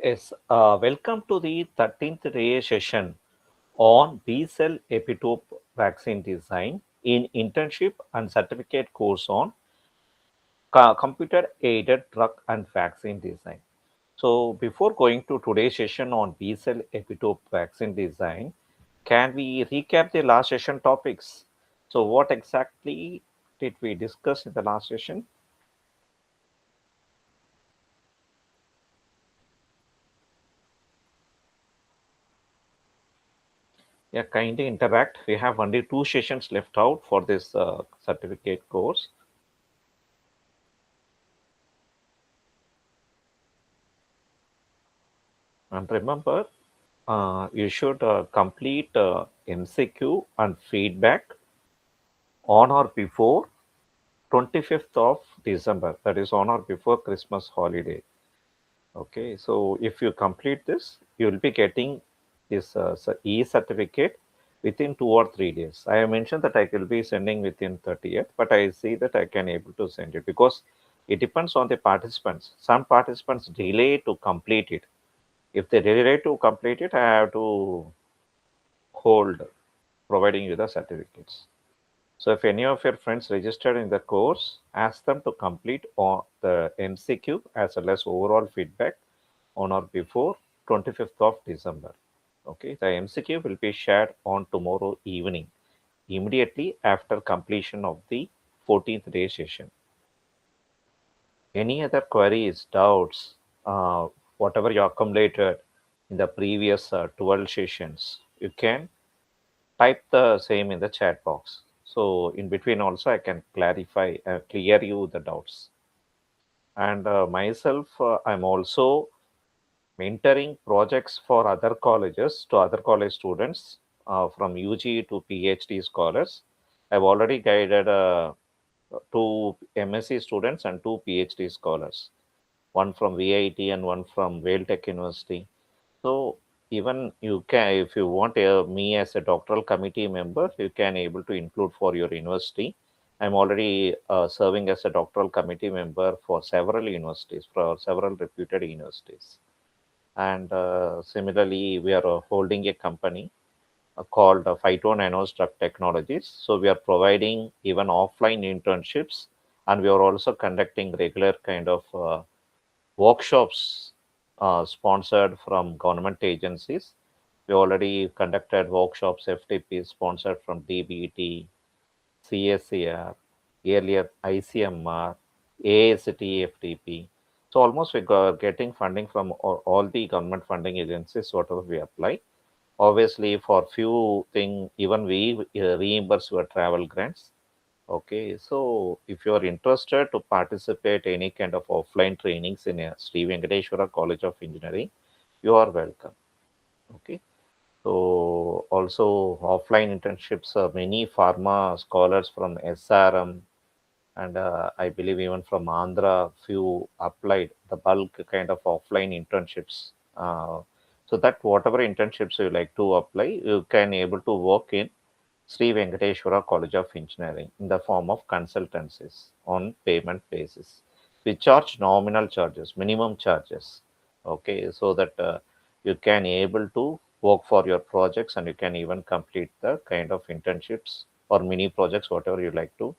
Yes, welcome to the 13th day session on B-cell epitope vaccine design in internship and certificate course on computer-aided drug and vaccine design. So before going to today's session on B-cell epitope vaccine design, can we recap the last session topics? So what exactly did we discuss in the last session? Yeah, kindly interact. We have only two sessions left out for this certificate course. And remember, you should complete MCQ and feedback on or before 25th of December. That is on or before Christmas holiday. Okay, so if you complete this, you will be getting this e-certificate within 2 or 3 days. I have mentioned that I will be sending within 30th, but I see that I can able to send it because it depends on the participants. Some participants delay to complete it. If they delay to complete it, I have to hold providing you the certificates. So if any of your friends registered in the course, ask them to complete on the MCQ as well as overall feedback on or before 25th of December. Okay, the MCQ will be shared on tomorrow evening, immediately after completion of the 14th day session. Any other queries, doubts, whatever you accumulated in the previous 12 sessions, you can type the same in the chat box. So in between also I can clarify, clear you the doubts. And myself, I'm also mentoring projects for other colleges to other college students from UG to PhD scholars. I've already guided two MSc students and two PhD scholars, one from VIT and one from Whale Tech University. So even you can, if you want me as a doctoral committee member, you can able to include for your university. I'm already serving as a doctoral committee member for several universities, for several reputed universities. And similarly, we are holding a company called Phyto Drug Technologies. So we are providing even offline internships, and we are also conducting regular kind of workshops sponsored from government agencies. We already conducted workshops, FTP sponsored from DBT, CSCR, earlier ICMR, AST, FTP. So almost we are getting funding from all the government funding agencies, whatever we apply. Obviously, for few thing, even we reimburse your travel grants. Okay, so if you are interested to participate any kind of offline trainings in a Sri Venkateshwara College of Engineering, you are welcome. Okay, so also offline internships, many pharma scholars from SRM and I believe even from Andhra, few applied the bulk kind of offline internships. So that whatever internships you like to apply, you can able to work in Sri Venkateshwara College of Engineering in the form of consultancies on payment basis. We charge nominal charges, minimum charges. Okay, so that you can able to work for your projects and you can even complete the kind of internships or mini projects, whatever you like to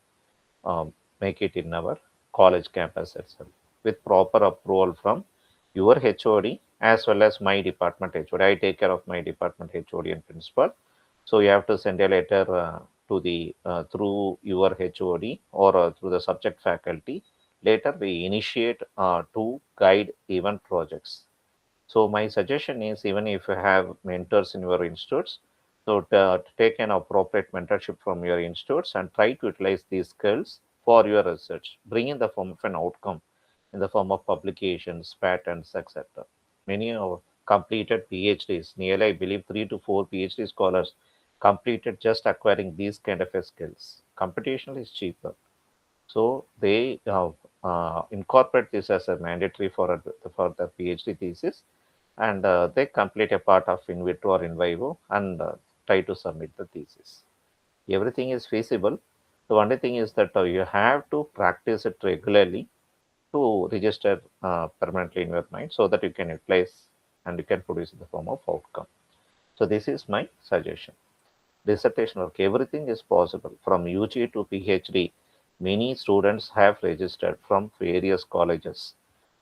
make it in our college campus itself with proper approval from your HOD as well as my department HOD. I take care of my department HOD and principal. So you have to send a letter to the through your HOD or through the subject faculty. Later we initiate to guide event projects. So my suggestion is even if you have mentors in your institutes, so to take an appropriate mentorship from your institutes and try to utilize these skills for your research. Bring in the form of an outcome in the form of publications, patents, etc. Many of completed PhDs, nearly I believe 3 to 4 PhD scholars completed just acquiring these kind of skills. Competition is cheaper. So they incorporate this as a mandatory for the PhD thesis, and they complete a part of in vitro or in vivo and try to submit the thesis. Everything is feasible. The only thing is that you have to practice it regularly to register permanently in your mind so that you can utilize and you can produce in the form of outcome. So this is my suggestion. Dissertation work, everything is possible from UG to PhD. Many students have registered from various colleges.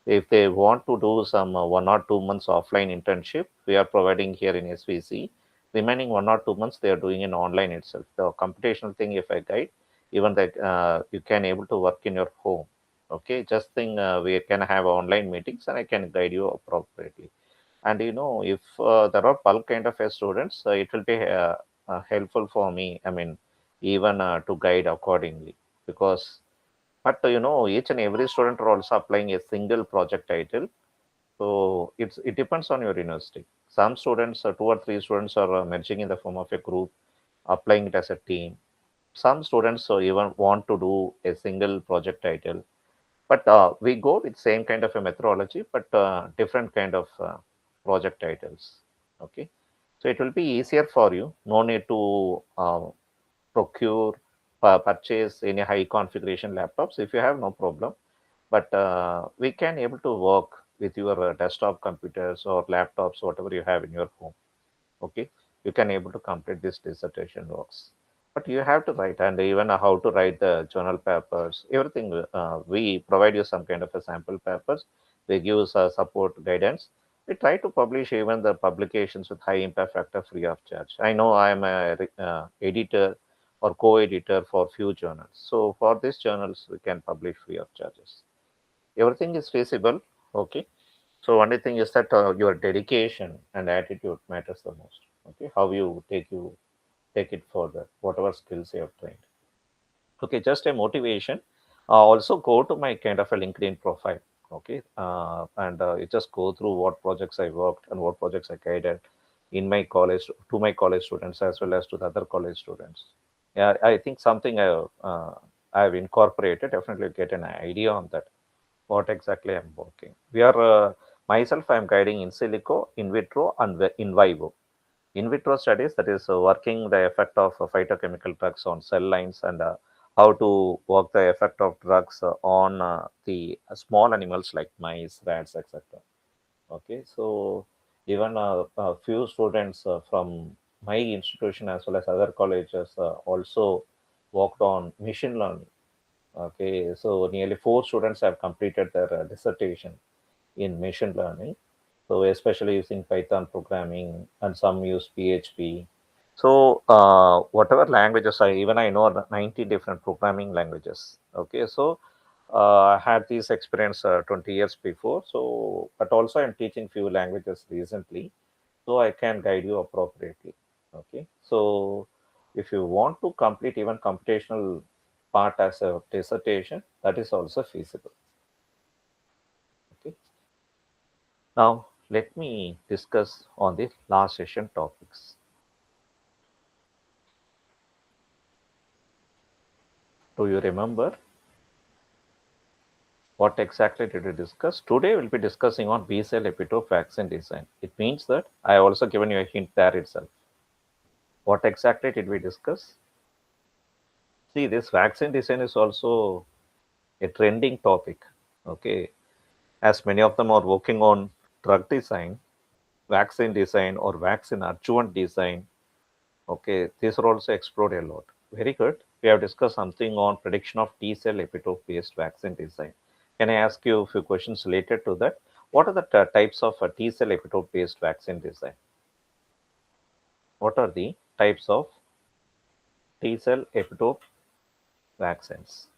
If they want to do some 1 or 2 months offline internship, we are providing here in SVC. Remaining 1 or 2 months, they are doing in online itself. The computational thing, if I guide, even that you can able to work in your home. Okay, just think we can have online meetings and I can guide you appropriately. And if there are bulk kind of students, it will be helpful for me. I mean, even to guide accordingly, because but each and every student are also applying a single project title. So it depends on your university. Some students, 2 or 3 students, are merging in the form of a group, applying it as a team. Some students even want to do a single project title, but we go with same kind of a methodology, but different kind of project titles. Okay, so it will be easier for you. No need to procure, purchase any high configuration laptops. If you have, no problem, but we can able to work with your desktop computers or laptops, whatever you have in your home. Okay, you can able to complete this dissertation works, but you have to write, and even how to write the journal papers, everything. We provide you some kind of a sample papers. We give support guidance. We try to publish even the publications with high impact factor free of charge. I know I am a editor or co-editor for few journals, so for these journals we can publish free of charges. Everything is feasible. Okay, so only thing is that your dedication and attitude matters the most. Okay, how you take it further, whatever skills you have trained. Okay, just a motivation. Also go to my kind of a LinkedIn profile. Okay, and you just go through what projects I worked and what projects I guided in my college, to my college students as well as to the other college students. Yeah, I think something I have incorporated. Definitely get an idea on that what exactly I'm working. We are myself. I'm guiding in silico, in vitro, and in vivo. In vitro studies, that is working the effect of phytochemical drugs on cell lines, and how to work the effect of drugs on the small animals like mice, rats, etc. Okay, so even a few students from my institution as well as other colleges also worked on machine learning. Okay, so nearly 4 students have completed their dissertation in machine learning. So especially using Python programming, and some use PHP. So whatever languages, I know 90 different programming languages. Okay, so I had this experience 20 years before. So, but also I'm teaching few languages recently, so I can guide you appropriately. Okay, so if you want to complete even computational part as a dissertation, that is also feasible. Okay, now let me discuss on the last session topics. Do you remember what exactly did we discuss? Today we'll be discussing on B cell epitope vaccine design. It means that I also given you a hint there itself. What exactly did we discuss? See, this vaccine design is also a trending topic. Okay, as many of them are working on drug design, vaccine design, or vaccine adjuvant design. Okay, these are also explored a lot. Very good. We have discussed something on prediction of T cell epitope based vaccine design. Can I ask you a few questions related to that? What are the types of T cell epitope based vaccine design? What are the types of T cell epitope vaccines?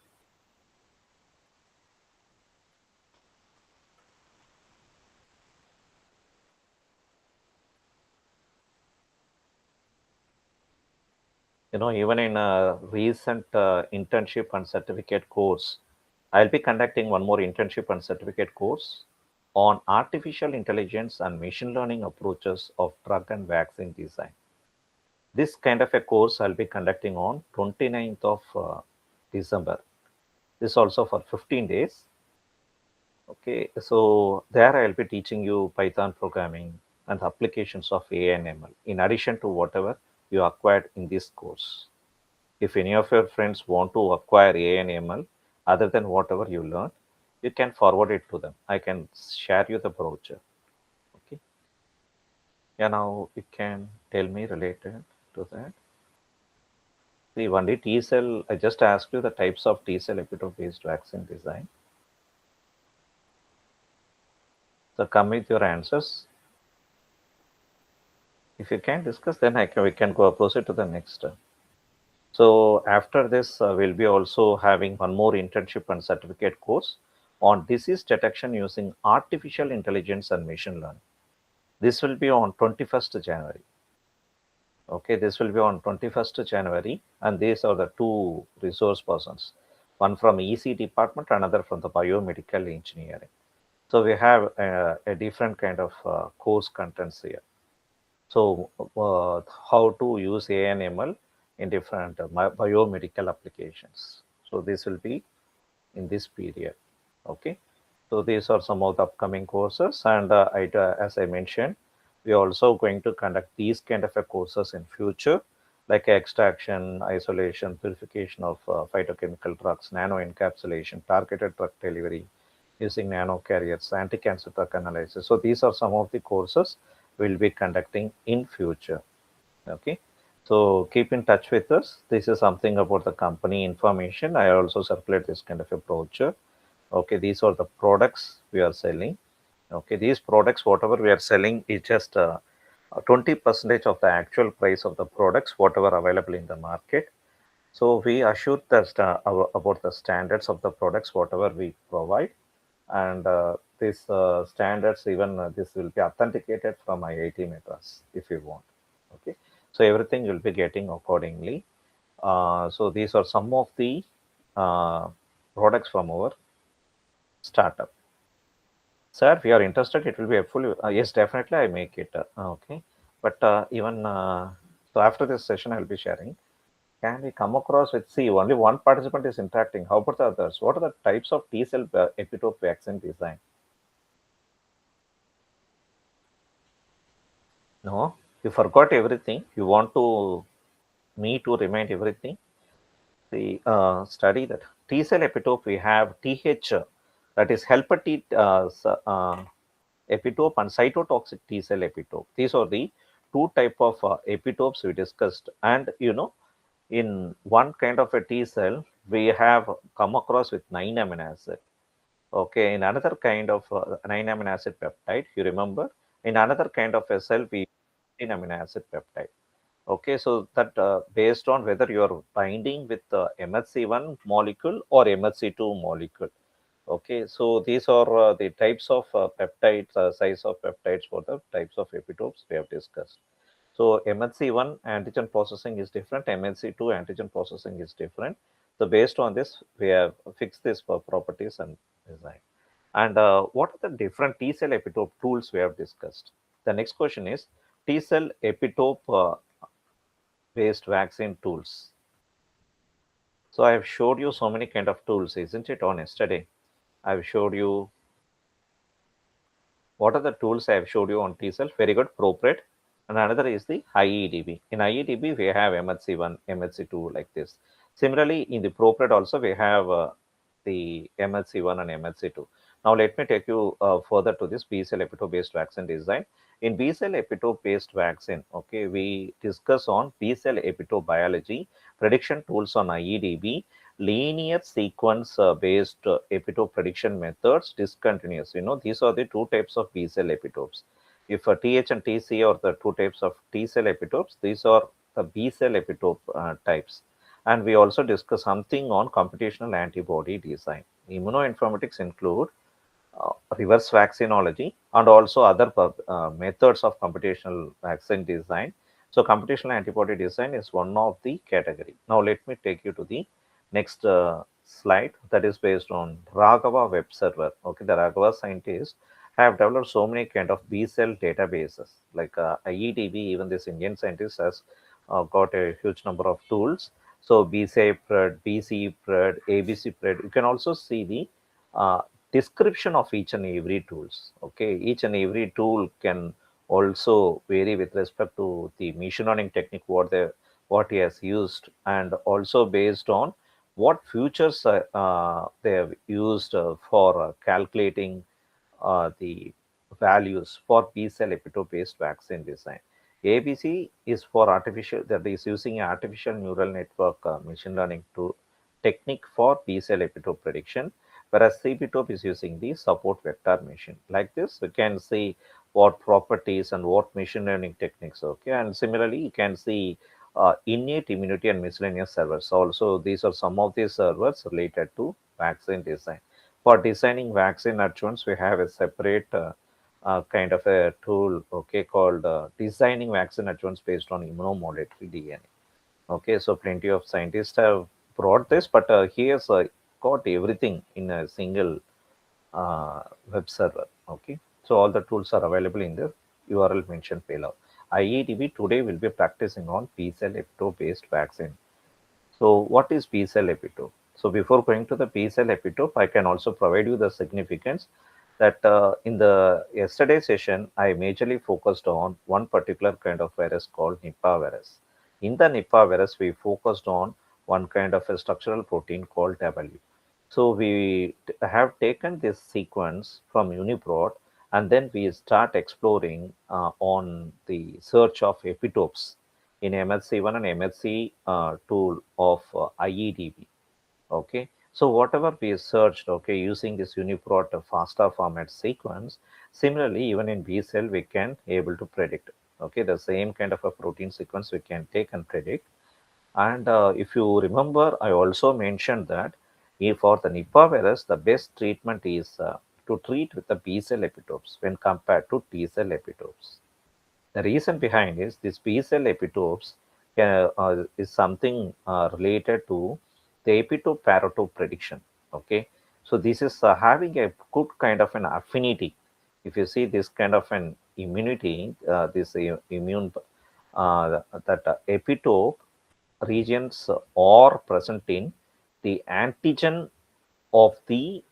Even in a recent internship and certificate course, I'll be conducting one more internship and certificate course on artificial intelligence and machine learning approaches of drug and vaccine design. This kind of a course I'll be conducting on 29th of December. This also for 15 days. Okay, so there I'll be teaching you Python programming and the applications of AI and ML in addition to whatever you acquired in this course. If any of your friends want to acquire AI and ML other than whatever you learned, you can forward it to them. I can share you the brochure. Okay. Yeah, now you can tell me related to that. See, only T cell, I just asked you the types of T cell epitope based vaccine design. So come with your answers. If you can discuss, then we can go proceed to the next. So after this, we'll be also having one more internship and certificate course on disease detection using artificial intelligence and machine learning. This will be on 21st January. Okay, this will be on 21st January, and these are the two resource persons, one from EC department, another from the biomedical engineering. So we have a different kind of course contents here. So how to use ANML in different biomedical applications. So this will be in this period. Okay. So these are some of the upcoming courses, and as I mentioned, we are also going to conduct these kind of courses in future, like extraction, isolation, purification of phytochemical drugs, nano encapsulation, targeted drug delivery using nano carriers, anti-cancer drug analysis. So these are some of the courses we'll be conducting in future. Okay. So keep in touch with us. This is something about the company information. I also circulate this kind of a brochure. Okay, these are the products we are selling. Okay, these products, whatever we are selling, is just 20% of the actual price of the products, whatever available in the market. So we assure that about the standards of the products, whatever we provide, and these standards, even this will be authenticated from IIT Madras if you want. Okay, so everything will be getting accordingly. So these are some of the uh, products from our startup. Sir, if you are interested, it will be a full. Yes, definitely, I make it. Okay, but even so, after this session, I will be sharing. Can we come across with? See, only one participant is interacting. How about the others? What are the types of T cell epitope vaccine design? No, you forgot everything. You want to me to remind everything. The study that T cell epitope we have TH, that is helper T epitope and cytotoxic T cell epitope. These are the two type of epitopes we discussed. And in one kind of a T cell, we have come across with 9 amino acid. Okay, in another kind of 9 amino acid peptide, you remember, in another kind of a cell, we 15 amino acid peptide. Okay, so that based on whether you are binding with the MHC1 molecule or MHC2 molecule. Okay, so these are the types of peptides, size of peptides for the types of epitopes we have discussed. So MHC1 antigen processing is different, MHC2 antigen processing is different. So based on this, we have fixed these properties and design. And what are the different T cell epitope tools we have discussed? The next question is T cell epitope based vaccine tools. So I have showed you so many kind of tools, isn't it? On yesterday, I've showed you what are the tools I have showed you on T cell. Very good, ProPred. And another is the IEDB. In IEDB, we have MHC1, MHC2 like this. Similarly, in the ProPred also, we have the MHC1 and MHC2. Now, let me take you further to this B cell epitope based vaccine design. In B cell epitope based vaccine, okay, we discuss on B cell epitope biology, prediction tools on IEDB, linear sequence based epitope prediction methods, discontinuous. These are the two types of B cell epitopes. If TH and TC are the two types of T cell epitopes, these are the B cell epitope types. And we also discuss something on computational antibody design. Immunoinformatics include reverse vaccinology and also other methods of computational vaccine design. So computational antibody design is one of the category. Now let me take you to the next slide that is based on Raghava web server. Okay, the Raghava scientists have developed so many kind of B cell databases like IEDB. Even this Indian scientist has got a huge number of tools. So BCPRED, BCPRED, ABCPRED. You can also see the description of each and every tools. Okay, each and every tool can also vary with respect to the machine learning technique what he has used, and also based on what features they have used for calculating the values for B cell epitope based vaccine design. ABC is for artificial, that is using an artificial neural network machine learning to technique for B cell epitope prediction, whereas CPTOP is using the support vector machine. Like this, you can see what properties and what machine learning techniques. Okay, and similarly, you can see innate immunity and miscellaneous servers. Also, these are some of these servers related to vaccine design. For designing vaccine adjuvants, we have a separate kind of a tool, okay, called designing vaccine adjuvants based on immunomodulatory DNA. Okay, so plenty of scientists have brought this, but here's got everything in a single uh, web server. Okay, so all the tools are available in the URL mentioned below. IEDB today will be practicing on P cell epitope based vaccine. So what is B cell epitope? So before going to the B cell epitope, I can also provide you the significance that in the yesterday session, I majorly focused on one particular kind of virus called Nipah virus. In the Nipah virus, we focused on one kind of a structural protein called W. So we have taken this sequence from UniProt and then we start exploring on the search of epitopes in MHC1 and MHC tool of IEDB. Okay, so whatever we searched, okay, using this UniProt FASTA format sequence, similarly, even in B cell, we can able to predict. Okay, the same kind of a protein sequence we can take and predict. And if you remember, I also mentioned that if for the Nipah virus, the best treatment is to treat with the B cell epitopes when compared to T cell epitopes. The reason behind is this B cell epitopes is something related to the epitope paratope prediction. Okay, so this is having a good kind of an affinity. If you see this kind of an immunity, this immune that epitope regions are present in the antigen of the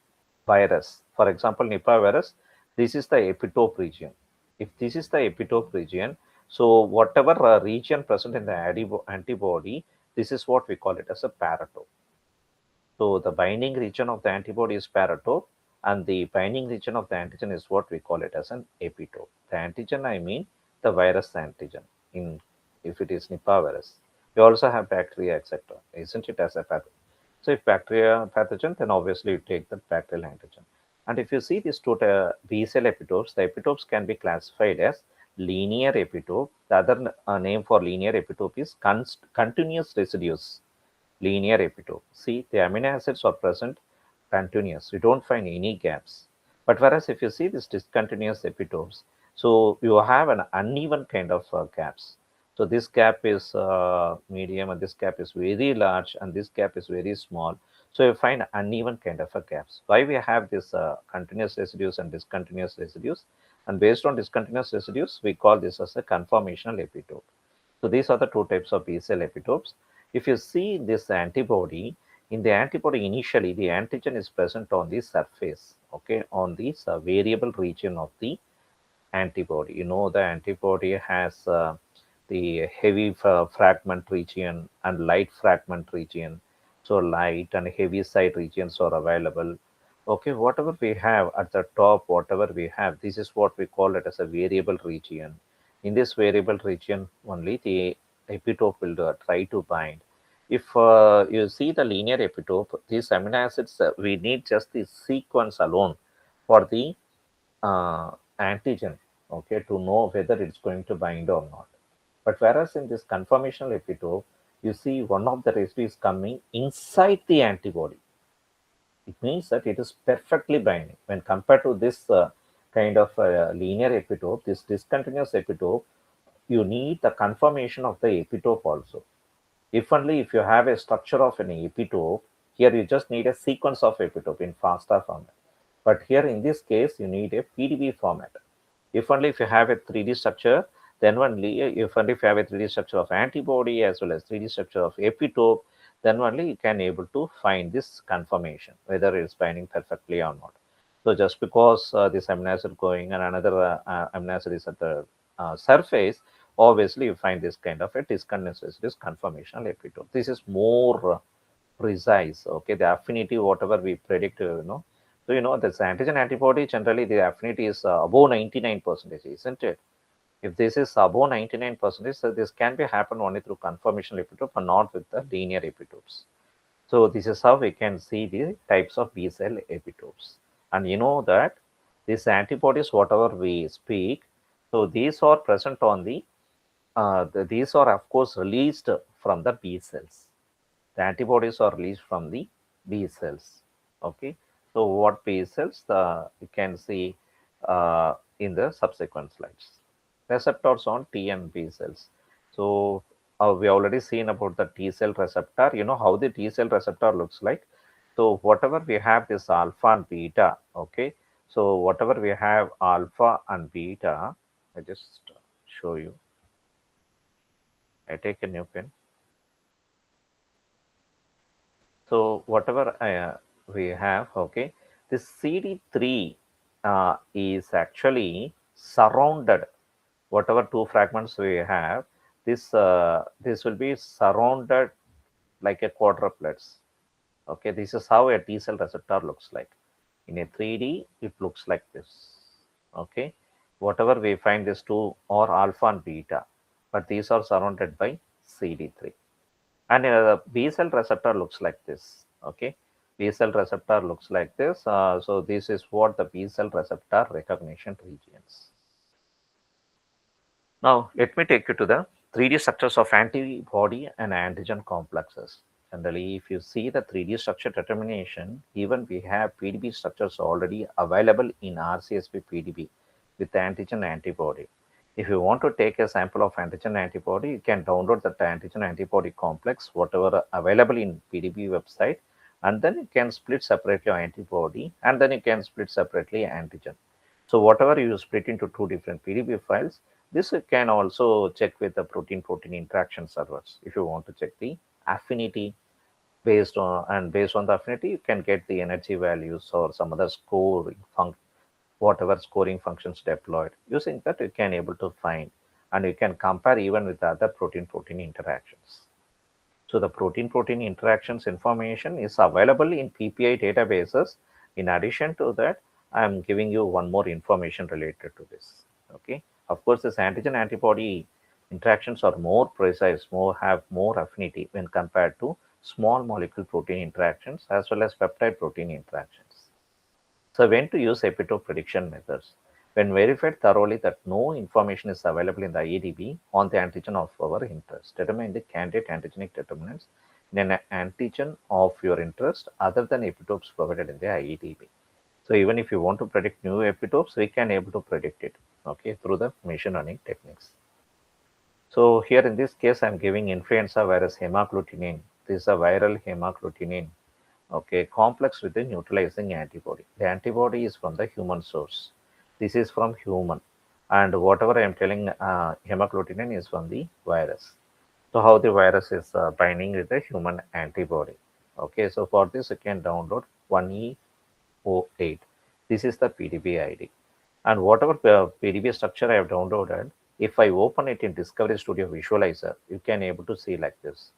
virus. For example, Nipah virus, this is the epitope region. If this is the epitope region, so whatever region present in the antibody, this is what we call it as a paratope. So the binding region of the antibody is paratope, and the binding region of the antigen is what we call it as an epitope. The antigen, I mean the virus antigen. In if it is Nipah virus, we also have bacteria, etc. Isn't it as a pathogen? So if bacteria pathogen, then obviously you take the bacterial antigen. And if you see these two B cell epitopes, the epitopes can be classified as linear epitope. The other name for linear epitope is continuous residues linear epitope. See, the amino acids are present continuous. You don't find any gaps. But whereas if you see these discontinuous epitopes, so you have an uneven kind of gaps. So this gap is medium and this gap is very large and this gap is very small. So you find uneven kind of a gaps. Why we have this continuous residues and discontinuous residues? And based on discontinuous residues, we call this as a conformational epitope. So these are the two types of B cell epitopes. If you see this antibody, in the antibody initially the antigen is present on the surface, okay, on this variable region of the antibody. You know the antibody has the heavy fragment region and light fragment region. So light and heavy side regions are available. Okay, whatever we have at the top, whatever we have, this is what we call it as a variable region. In this variable region only the epitope will try to bind. If you see the linear epitope, these amino acids, we need just the sequence alone for the antigen, okay, to know whether it's going to bind or not. But whereas in this conformational epitope, you see one of the residues coming inside the antibody. It means that it is perfectly binding. When compared to this kind of linear epitope, this discontinuous epitope, you need the conformation of the epitope also. If only if you have a structure of an epitope, here you just need a sequence of epitope in FASTA format. But here in this case, you need a PDB format. If only if you have a 3D structure, then only if only if you have a 3D structure of antibody as well as 3D structure of epitope, then only you can able to find this conformation, whether it's binding perfectly or not. So just because this amino acid going and another amino acid is at the surface, obviously you find this kind of a discontinuous this conformational epitope. This is more precise. Okay, the affinity, whatever we predict, So, this antigen antibody, generally the affinity is above 99%, isn't it? If this is above 99%, so this can be happen only through conformational epitope and not with the linear epitopes. So this is how we can see the types of B cell epitopes. And you know that these antibodies, whatever we speak, so these are present on these are of course released from the B cells. The antibodies are released from the B cells. Okay. So what B cells? You can see in the subsequent slides. Receptors on T and B cells. So we already seen about the T cell receptor. You know how the T cell receptor looks like. So whatever we have this alpha and beta. Okay. So whatever we have alpha and beta, I just show you. I take a new pen. So whatever we have, okay, this CD3 is actually surrounded. Whatever two fragments we have, this will be surrounded like a quadruplets. Okay, this is how a T cell receptor looks like. In a 3D, it looks like this. Okay, whatever we find these two are alpha and beta, but these are surrounded by CD3. And B cell receptor looks like this. Okay, B cell receptor looks like this. So this is what the B cell receptor recognition regions. Now let me take you to the 3D structures of antibody and antigen complexes. Generally, if you see the 3D structure determination, even we have PDB structures already available in RCSP PDB with antigen antibody. If you want to take a sample of antigen antibody, you can download the antigen antibody complex, whatever available in PDB website, and then you can split separately antibody, and then you can split separately antigen. So whatever you split into two different PDB files, this you can also check with the protein-protein interaction servers. If you want to check the affinity based on the affinity, you can get the energy values or some other scoring function, whatever scoring functions deployed. Using that, you can able to find and you can compare even with other protein-protein interactions. So the protein-protein interactions information is available in PPI databases. In addition to that, I am giving you one more information related to this. Okay. Of course, this antigen antibody interactions are more precise, have more affinity when compared to small molecule protein interactions as well as peptide protein interactions. So when to use epitope prediction methods? When verified thoroughly that no information is available in the IEDB on the antigen of our interest, determine the candidate antigenic determinants in an antigen of your interest other than epitopes provided in the IEDB. So even if you want to predict new epitopes, we can able to predict it, okay, through the machine learning techniques. So here in this case, I'm giving influenza virus hemagglutinin. This is a viral hemagglutinin, okay, complex with a neutralizing antibody. The antibody is from the human source. This is from human, and whatever I am telling, hemagglutinin is from the virus. So how the virus is binding with the human antibody. Okay, so for this you can download 1E08. This is the PDB ID. And whatever PDB structure I have downloaded, if I open it in Discovery Studio Visualizer, you can able to see like this.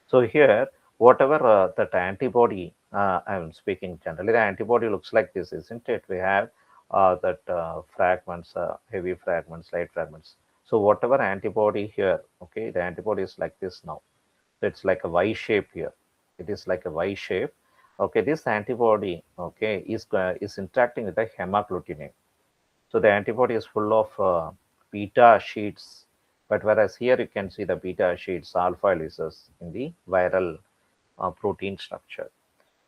So here, whatever that antibody I'm speaking, generally the antibody looks like this, isn't it? We have that fragments, heavy fragments, light fragments. So whatever antibody here, okay, the antibody is like this now. So it's like a Y shape here. It is like a Y shape. Okay, this antibody, okay, is interacting with the hemagglutinin. So the antibody is full of beta sheets, but whereas here you can see the beta sheets, alpha helices in the viral protein structure.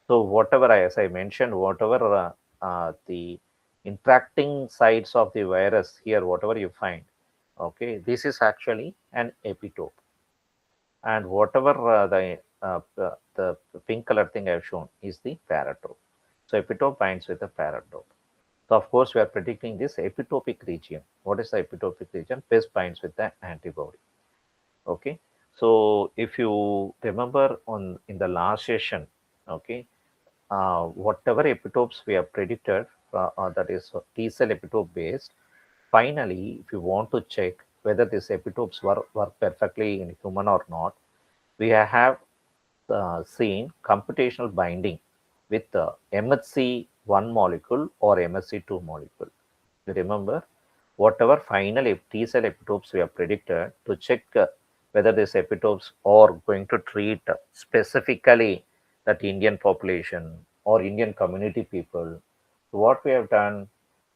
So whatever, as I mentioned, whatever the interacting sites of the virus here, whatever you find, okay, this is actually an epitope. And whatever the pink color thing I've shown is the paratope. So epitope binds with the paratope. So of course, we are predicting this epitopic region. What is the epitopic region? Best binds with the antibody. Okay. So if you remember on in the last session, okay, whatever epitopes we have predicted, that is T cell epitope based. Finally, if you want to check whether these epitopes work perfectly in human or not, we have seen computational binding with MHC 1 molecule or MSC2 molecule. You remember, whatever final T cell epitopes we have predicted to check whether these epitopes are going to treat specifically that Indian population or Indian community people. So what we have done,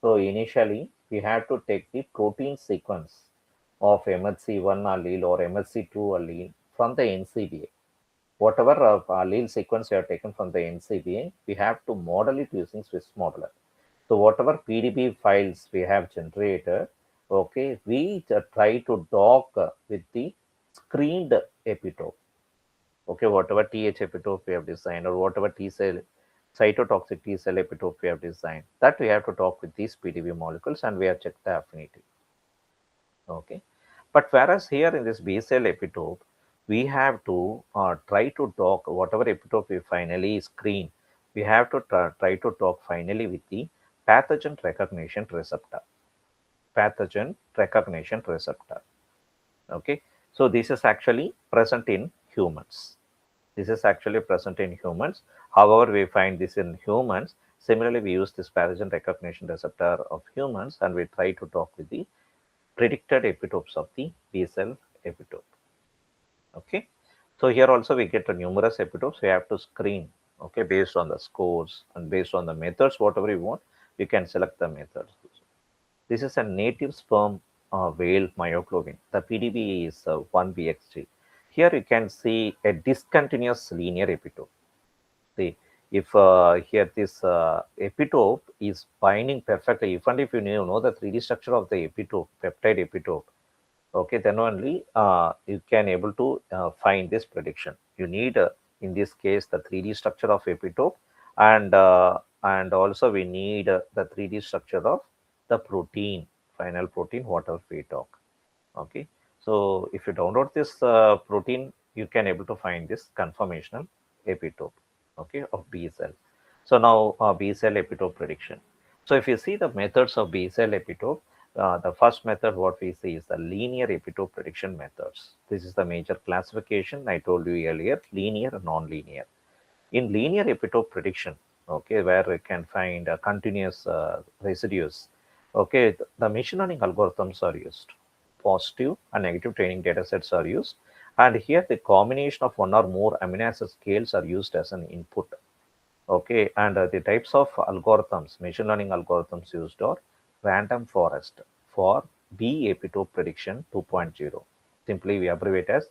so initially we have to take the protein sequence of MHC1 allele or MHC2 allele from the NCBA. Whatever allele sequence we have taken from the NCBA, we have to model it using Swiss modeler. So whatever PDB files we have generated, okay, we try to dock with the screened epitope. Okay, whatever TH epitope we have designed or whatever T cell cytotoxic T cell epitope we have designed, that we have to talk with these PDB molecules and we have checked the affinity. Okay, but whereas here in this B cell epitope, we have to try to talk whatever epitope we finally screen. We have to try to talk finally with the pathogen recognition receptor. Pathogen recognition receptor. Okay, so this is actually present in humans. This is actually present in humans. However, we find this in humans. Similarly, we use this pathogen recognition receptor of humans and we try to talk with the predicted epitopes of the B cell epitope. Okay, so here also we get a numerous epitopes. We have to screen, okay, based on the scores and based on the methods, whatever you want, you can select the methods. This is a native sperm whale myoglobin. The PDB is 1BXG. Here you can see a discontinuous linear epitope. See, if here this epitope is binding perfectly, even if you know the 3D structure of the epitope, peptide epitope, okay, then only you can able to find this prediction. You need, in this case, the 3D structure of epitope, and also we need the 3D structure of the protein, final protein, whatever we talk. Okay, so if you download this protein, you can able to find this conformational epitope, okay, of B cell. So now B cell epitope prediction. So if you see the methods of B cell epitope, the first method what we see is the linear epitope prediction methods. This is the major classification I told you earlier, linear and non-linear. In linear epitope prediction, okay, where we can find continuous residues, okay, the machine learning algorithms are used. Positive and negative training data sets are used. And here the combination of one or more amino acid scales are used as an input. Okay, and the types of algorithms, machine learning algorithms used are random forest for B epitope prediction 2.0. Simply we abbreviate as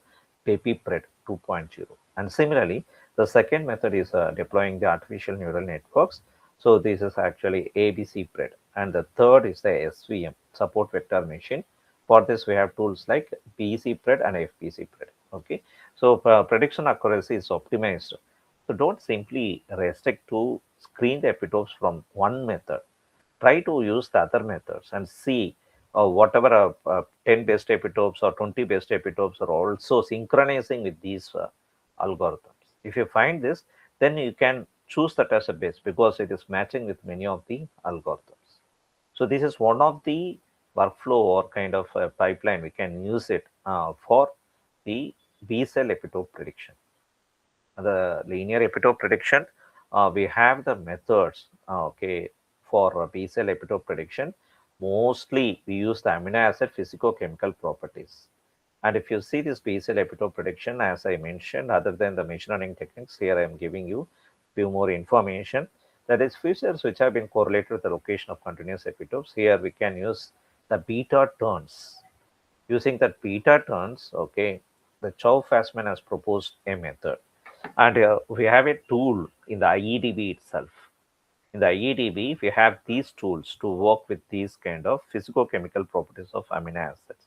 PEPIPRED 2.0. And similarly, the second method is deploying the artificial neural networks. So this is actually ABC-PRED. And the third is the SVM, support vector machine. For this, we have tools like BC-PRED and FBC-PRED. Okay, so prediction accuracy is optimized. So don't simply restrict to screen the epitopes from one method. Try to use the other methods and see whatever 10 best epitopes or 20 best epitopes are also synchronizing with these algorithms. If you find this, then you can choose that as a best because it is matching with many of the algorithms. So this is one of the workflow or kind of a pipeline. We can use it for the B cell epitope prediction. The linear epitope prediction, we have the methods, okay, for B cell epitope prediction. Mostly we use the amino acid physicochemical properties. And if you see this B cell epitope prediction, as I mentioned, other than the machine learning techniques, here I am giving you few more information. That is features which have been correlated with the location of continuous epitopes. Here we can use the beta turns. Using that beta turns, okay, the Chow-Fasman has proposed a method. And we have a tool in the IEDB itself. In the IEDB, we have these tools to work with these kind of physicochemical properties of amino acids.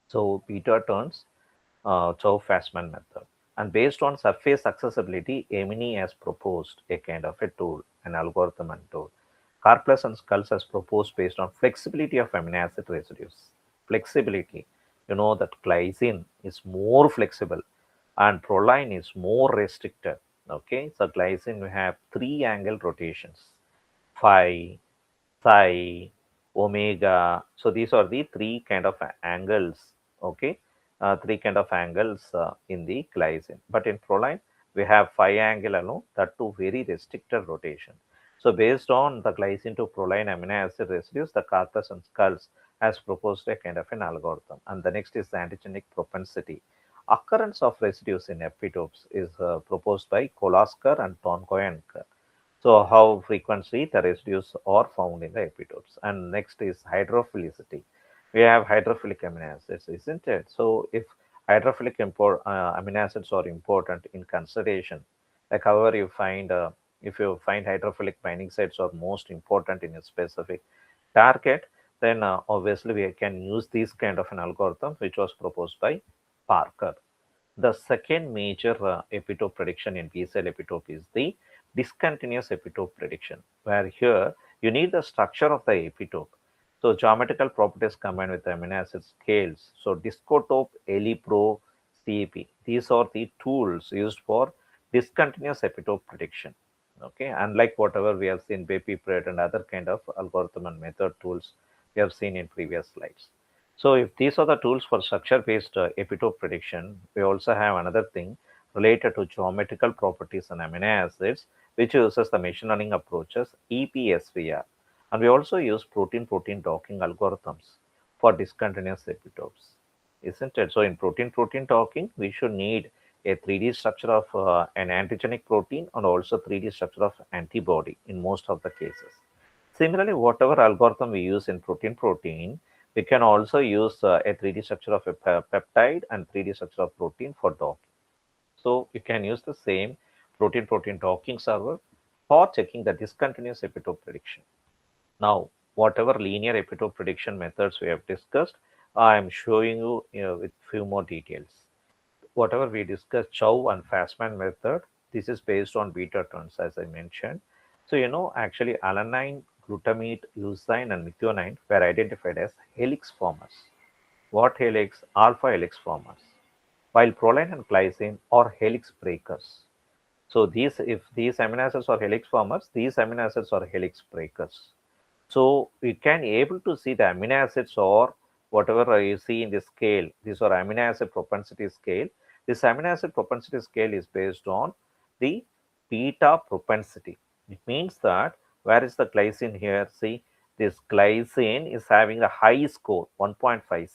So beta turns, Chow-Fasman method. And based on surface accessibility, Emini has proposed a kind of a tool, an algorithm and tool. Karplus and Skulls has proposed based on flexibility of amino acid residues. Flexibility, you know that glycine is more flexible and proline is more restricted. Okay, so glycine we have three angle rotations, phi, psi, omega. So these are the three kind of angles. Okay, three kind of angles in the glycine. But in proline, we have phi angle alone, that too very restricted rotation. So based on the glycine to proline amino acid residues, the corpus and skulls has proposed a kind of an algorithm. And the next is the antigenic propensity. Occurrence of residues in epitopes is proposed by Kolaskar and Tonkoyanker. So how frequently the residues are found in the epitopes. And next is hydrophilicity. We have hydrophilic amino acids, isn't it? So if amino acids are important in consideration, like however you find, if you find hydrophilic binding sites are most important in a specific target, then obviously we can use this kind of an algorithm which was proposed by Parker. The second major epitope prediction in B cell epitope is the discontinuous epitope prediction, where here you need the structure of the epitope. So geometrical properties combined with the amino acid scales. So discotope, elipro, CEP. These are the tools used for discontinuous epitope prediction. Okay, unlike whatever we have seen BPPRED and other kind of algorithm and method tools we have seen in previous slides. So if these are the tools for structure-based epitope prediction, we also have another thing related to geometrical properties and amino acids, which uses the machine learning approaches EPSVR. And we also use protein-protein docking algorithms for discontinuous epitopes, isn't it? So in protein-protein docking, we should need a 3D structure of an antigenic protein and also 3D structure of antibody in most of the cases. Similarly, whatever algorithm we use in protein-protein, we can also use a 3D structure of a peptide and 3D structure of protein for docking. So you can use the same protein-protein docking server for checking the discontinuous epitope prediction. Now, whatever linear epitope prediction methods we have discussed, I am showing you, with few more details. Whatever we discussed, Chow and Fastman method, this is based on beta turns, as I mentioned. So, actually alanine, glutamate, leucine, and methionine were identified as helix formers. What helix? Alpha helix formers. While proline and glycine are helix breakers. So if these amino acids are helix formers, these amino acids are helix breakers. So we can able to see the amino acids or whatever you see in the scale. These are amino acid propensity scale. This amino acid propensity scale is based on the beta propensity. It means that where is the glycine here? See, this glycine is having a high score, 1.56.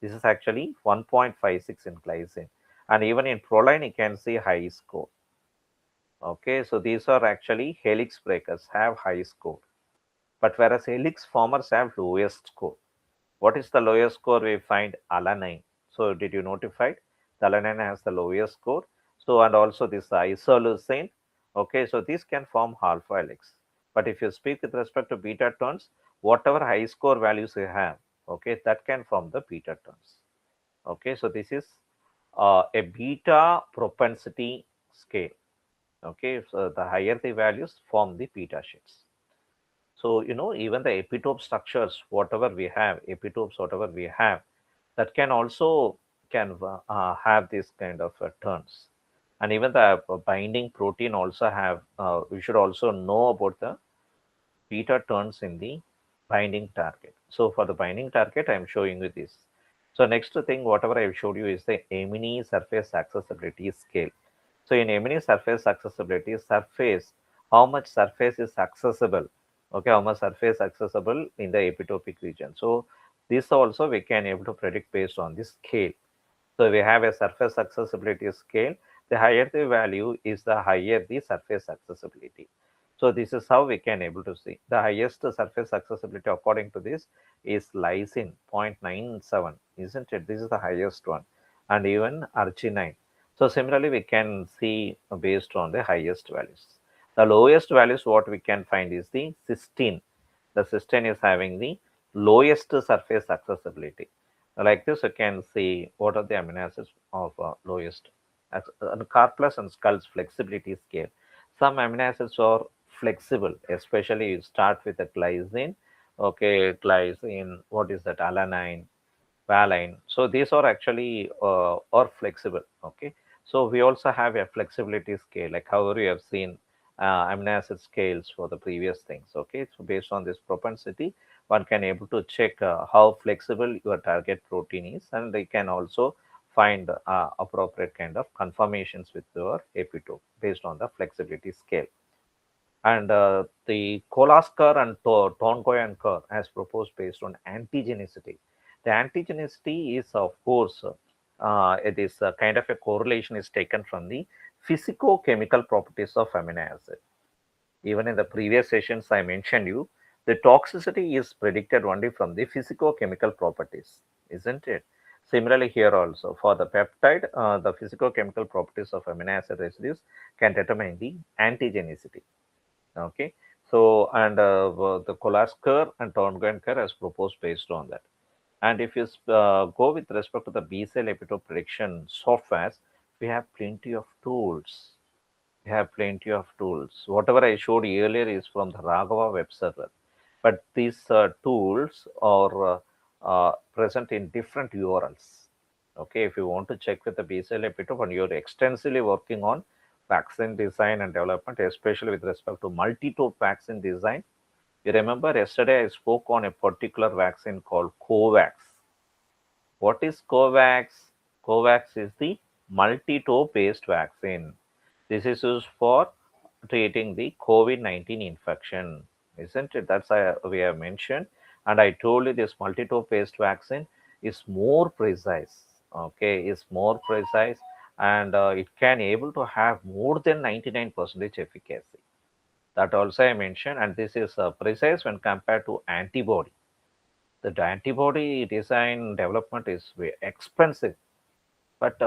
This is actually 1.56 in glycine. And even in proline, you can see high score. Okay, so these are actually helix breakers, have high score. But whereas helix formers have lowest score. What is the lowest score? We find alanine. So did you notify? The alanine has the lowest score. So and also this isoleucine. Okay, so these can form alpha helix. But if you speak with respect to beta turns, whatever high score values you have, okay, that can form the beta turns. Okay, so this is a beta propensity scale. Okay, so the higher the values form the beta sheets. So, even the epitope structures, whatever we have, epitopes, whatever we have, that can also can have this kind of turns. And even the binding protein also have, we should also know about the beta turns in the binding target. So for the binding target, I'm showing you this. So next thing, whatever I've showed you is the Emini surface accessibility scale. So in Emini surface accessibility, how much surface is accessible? Okay, how much surface accessible in the epitopic region. So this also we can able to predict based on this scale. So we have a surface accessibility scale. The higher the value is, the higher the surface accessibility. So this is how we can able to see. The highest surface accessibility according to this is lysine 0.97, isn't it? This is the highest one, and even arginine. So similarly, we can see based on the highest values. The lowest values what we can find is the cysteine. The cysteine is having the lowest surface accessibility. Like this, you can see what are the amino acids of lowest. And Karplus and Skulls flexibility scale. Some amino acids are flexible, especially you start with the glycine. Okay, glycine, what is that? Alanine, valine. So these are actually are flexible. Okay, so we also have a flexibility scale, like however we have seen amino acid scales for the previous things. Okay, so based on this propensity, one can able to check how flexible your target protein is, and they can also find appropriate kind of conformations with your epitope based on the flexibility scale. And the Kolaskar and Tongoyankar has proposed based on antigenicity. The antigenicity is, of course, it is a kind of a correlation is taken from the physicochemical properties of amino acid. Even in the previous sessions, I mentioned you, the toxicity is predicted only from the physicochemical properties, isn't it? Similarly, here also for the peptide, the physicochemical properties of amino acid residues can determine the antigenicity. Okay, so and the Kolasker and Tongenker has proposed based on that. And if you go with respect to the B cell epitope prediction softwares, we have plenty of tools. We have plenty of tools. Whatever I showed earlier is from the Raghava web server, but these tools are present in different URLs. Okay, if you want to check with the B-cell epitope and you're extensively working on vaccine design and development, especially with respect to multi-tope vaccine design, you remember yesterday I spoke on a particular vaccine called COVAX. What is COVAX? COVAX is the multi-toe based vaccine. This is used for treating the COVID-19 infection, isn't it? That's why we have mentioned. And I told you this multi-toe based vaccine is more precise. Okay, is more precise, and it can able to have more than 99% efficacy. That also I mentioned, and this is precise when compared to antibody. The antibody design development is very expensive, but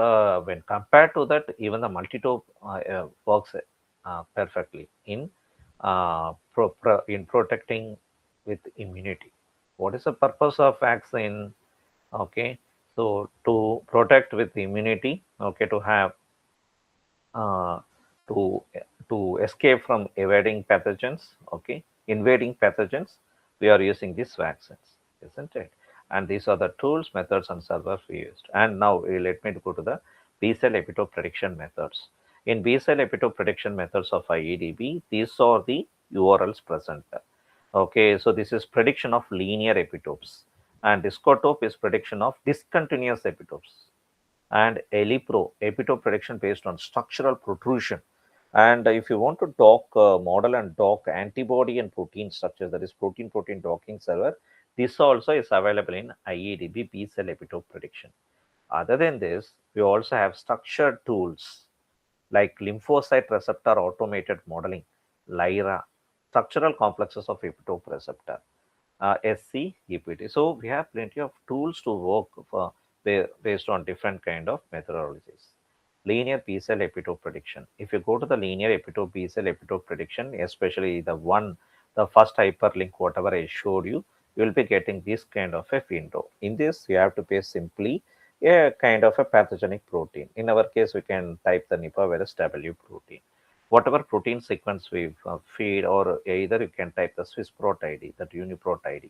when compared to that, even the multi-tope works perfectly in in protecting with immunity. What is the purpose of vaccine? Okay, so to protect with immunity. Okay, to have uh, to to escape from evading pathogens, okay, invading pathogens, we are using these vaccines, isn't it? And these are the tools, methods, and servers we used. And now let me go to the B cell epitope prediction methods. In B cell epitope prediction methods of IEDB, these are the URLs present. Okay, so this is prediction of linear epitopes, and discotope is prediction of discontinuous epitopes, and ELIPRO, epitope prediction based on structural protrusion. And if you want to dock, model and dock antibody and protein structure, that is protein-protein docking server, this also is available in IEDB B cell epitope prediction. Other than this, we also have structured tools like lymphocyte receptor automated modeling, LYRA, structural complexes of epitope receptor, SC-EPT. So we have plenty of tools to work for based on different kind of methodologies. Linear B cell epitope prediction. If you go to the linear epitope B cell epitope prediction, especially the first hyperlink, whatever I showed you, you will be getting this kind of a window. In this, you have to pay simply a kind of a pathogenic protein. In our case, we can type the Nipah virus W protein. Whatever protein sequence we feed, or either you can type the Swiss prot ID, that uniprot ID.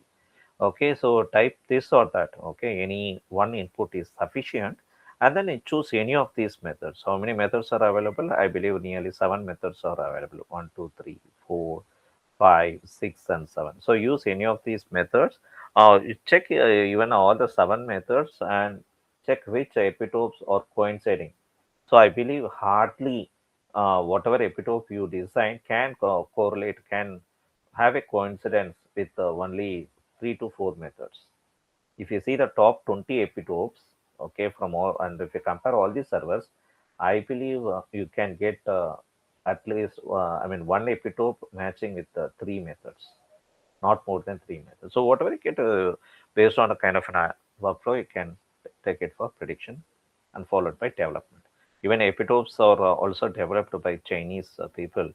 Okay, so type this or that. Okay, any one input is sufficient, and then you choose any of these methods. How many methods are available? I believe nearly 7 methods are available. 1, 2, 3, 4, 5, 6, and 7. So use any of these methods. You check even all the 7 methods and check which epitopes are coinciding. So I believe hardly whatever epitope you design can correlate, can have a coincidence with only 3 to 4 methods. If you see the top 20 epitopes, okay, from all, and if you compare all these servers, I believe you can get at least, I mean, one epitope matching with 3 methods, not more than 3 methods. So whatever you get based on a kind of an workflow, you can take it for prediction and followed by development. Even epitopes are also developed by Chinese people.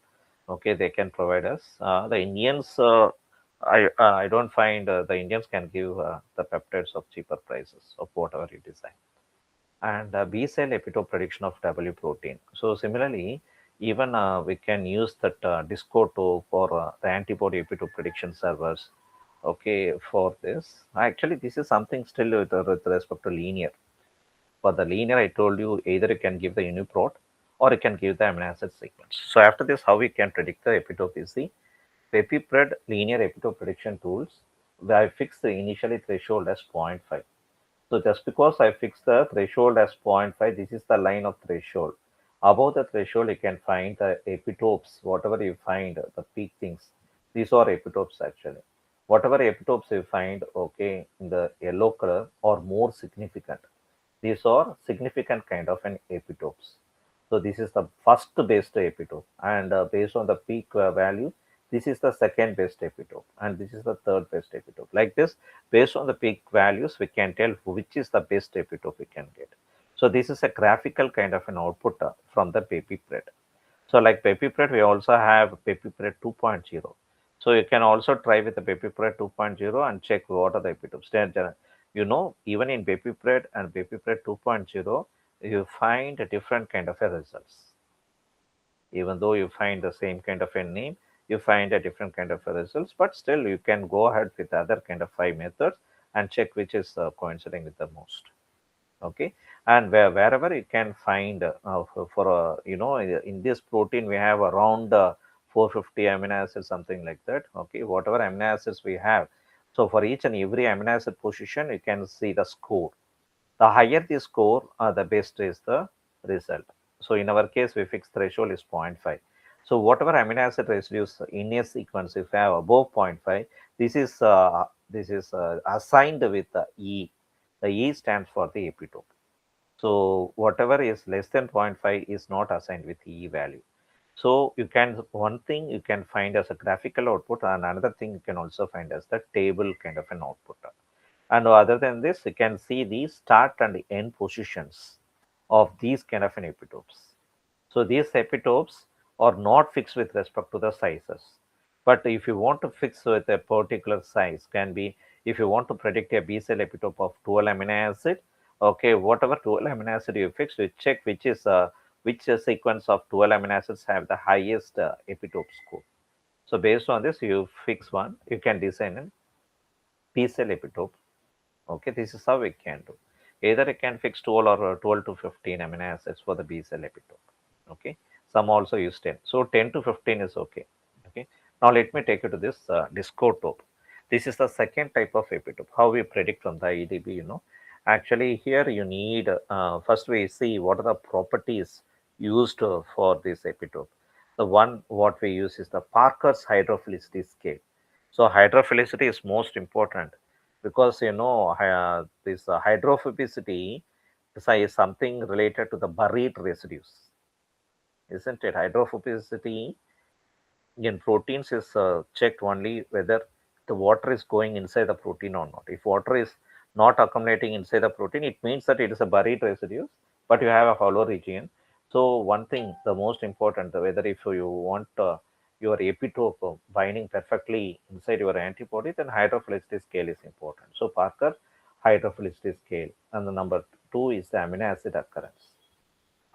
Okay, they can provide us. The Indians, I don't find the Indians can give the peptides of cheaper prices of whatever you design. And B cell epitope prediction of W protein. So similarly, even we can use that Discoto for the antibody epitope prediction servers. Okay, for this, actually, this is something still with respect to linear. For the linear, I told you either you can give the uniprot or you can give the amino acid sequence. So after this, how we can predict the epitope is the PepiPred linear epitope prediction tools, where I fix the initially threshold as zero point 0.5. So just because I fix the threshold as zero point 0.5, this is the line of threshold. Above the threshold, you can find the epitopes, whatever you find, the peak things. These are epitopes actually. Whatever epitopes you find, okay, in the yellow color are more significant. These are significant kind of an epitopes. So this is the first best epitope, and based on the peak value, this is the second best epitope, and this is the third best epitope. Like this, based on the peak values, we can tell which is the best epitope we can get. So this is a graphical kind of an output from the PapiPred. So like PapiPred, we also have PapiPred 2.0. So you can also try with the PapiPred 2.0 and check what are the epitopes. Then, you know, even in PapiPred and PapiPred 2.0, you find a different kind of a results. Even though you find the same kind of a name, you find a different kind of a results, but still you can go ahead with other kind of 5 methods and check which is coinciding with the most. Okay, and wherever you can find for you know, in this protein we have around 450 amino acids, something like that. Okay, whatever amino acids we have, so for each and every amino acid position you can see the score. The higher the score, the best is the result. So in our case, we fixed threshold is zero point 0.5. So whatever amino acid residues in a sequence, if you have above zero point 0.5, this is assigned with the E. The E stands for the epitope. So whatever is less than zero point 0.5 is not assigned with E value. So you can, one thing you can find as a graphical output, and another thing you can also find as the table kind of an output. And other than this, you can see the start and end positions of these kind of an epitopes. So these epitopes are not fixed with respect to the sizes. But if you want to fix with a particular size, can be if you want to predict a B cell epitope of 12 amino acid, okay, whatever 12 amino acid you fix, you check which sequence of 12 amino acids have the highest epitope score. So based on this, you fix one, you can design a B cell epitope. Okay, this is how we can do. Either it can fix 12 or 12 to 15 amino acids for the B cell epitope. Okay, some also use 10. So 10 to 15 is okay. Okay, now let me take you to this discotope. This is the second type of epitope. How we predict from the EDB, you know. Actually, here you need first we see what are the properties used for this epitope. The one what we use is the Parker's hydrophilicity scale. So hydrophilicity is most important because you know this hydrophobicity is something related to the buried residues, isn't it? Hydrophobicity in proteins is checked only whether the water is going inside the protein or not. If water is not accumulating inside the protein, it means that it is a buried residue, but you have a hollow region. So one thing, the most important, whether if you want your epitope binding perfectly inside your antibody, then hydrophilicity scale is important. So Parker hydrophilicity scale, and the number two is the amino acid occurrence,